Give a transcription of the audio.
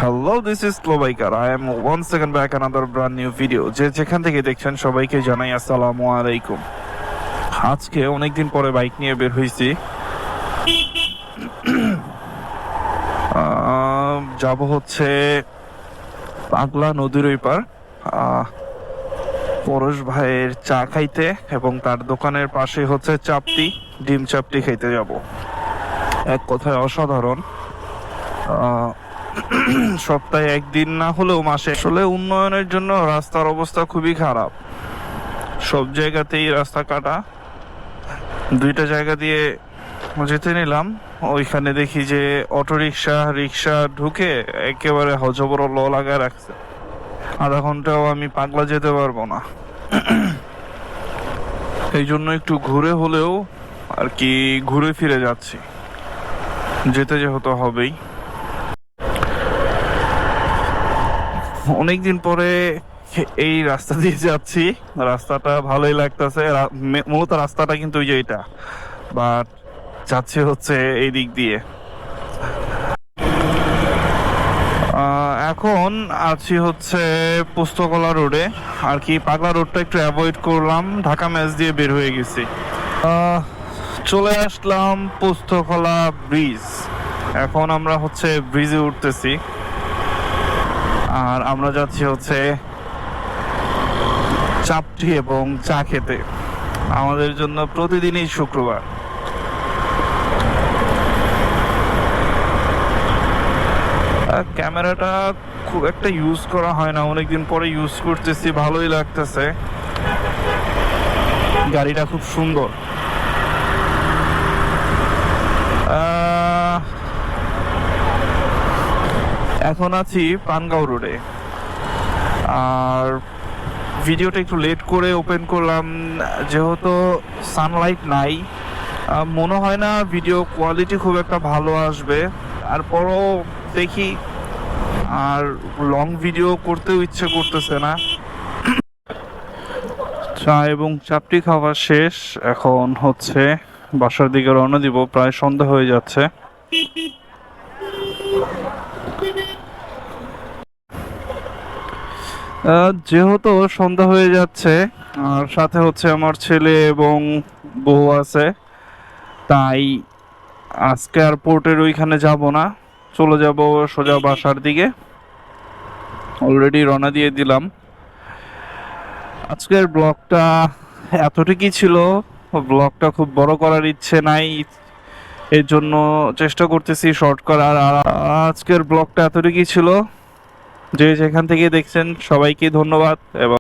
Hello, this is Slow Biker. I am once again back another brand new video. যে যেখান থেকে দেখছেন সবাইকে জানাই আসসালামু আলাইকুম। আজকে অনেকদিন পরে বাইক নিয়ে বের হইছি। যাব হচ্ছে পাগলা নদীর ওই পার, পরশ ভাইয়ের চা খাইতে, এবং তার দোকানের পাশে হচ্ছে চাপটি, ডিম চাপটি খাইতে যাব। এক কথায় অসাধারণ। সপ্তাহে একদিন না হলেও মাসে। আসলে উন্নয়নের জন্য রাস্তার অবস্থা খুবই খারাপ, সব জায়গাতেই রাস্তা কাটা। দুইটা জায়গা দিয়ে যেতে নিলাম, ওইখানে দেখি যে রিক্সা ঢুকে একেবারে হজবড় ল লাগায় রাখছে। আধা ঘন্টাও আমি পাগলা যেতে পারবো না। এই জন্য একটু ঘুরে হলেও আর কি ঘুরে ফিরে যাচ্ছি, যেতে যেহেতু হবেই। অনেকদিন পরে এই রাস্তা দিয়ে যাচ্ছি, রাস্তাটা ভালোই লাগতেছে। মূলত রাস্তাটা কিন্তু ওই যে এটা, বাট যাচ্ছে হচ্ছে এই দিক দিয়ে। এখন আছি হচ্ছে পুস্তকলা রোডে আর কি। পাগলা রোডটা একটু অ্যাভয়েড করলাম, ঢাকা ম্যাচ দিয়ে বের হয়ে গেছি। চলে আসলাম পুস্তকলা ব্রিজ। এখন আমরা হচ্ছে ব্রিজে উঠতেছি, আর আমরা যাচ্ছি হচ্ছে চাপটি এবং চা খেতে। আমাদের জন্য প্রতিদিনই শুক্রবার। ক্যামেরাটা খুব একটা ইউজ করা হয় না, অনেকদিন পরে ইউজ করতেছি, ভালোই লাগতেছে। গাড়িটা খুব সুন্দর। এখন আছি পানগাঁও রোডে, আর ভিডিওটা একটু লেট করে ওপেন করলাম যেহেতু সানলাইট নাই। মনে হয় না ভিডিও কোয়ালিটি খুব একটা ভালো আসবে, তারপরও দেখি। আর লং ভিডিও করতেও ইচ্ছে করতেছে না। চা এবং চাপটি খাওয়া শেষ, এখন হচ্ছে বাসার দিকে রওনা দিব। প্রায় সন্ধ্যা হয়ে যাচ্ছে। যেহেতু সন্ধ্যা হয়ে যাচ্ছে, আর সাথে হচ্ছে আমার ছেলে এবং বউ আছে, তাই আজকে আর পোর্টের ওইখানে যাব না, চলে যাব সোজা বাসার দিকে। অলরেডি রওনা দিয়ে দিলাম। আজকের ব্লগটা এতটুকুই ছিল। ব্লগটা খুব বড় করার ইচ্ছে নাই, এর জন্য চেষ্টা করতেছি শর্ট করার। আর আজকের ব্লগটা এতটুকুই ছিল। যে যেখান থেকে দেখছেন সবাইকে ধন্যবাদ। এবং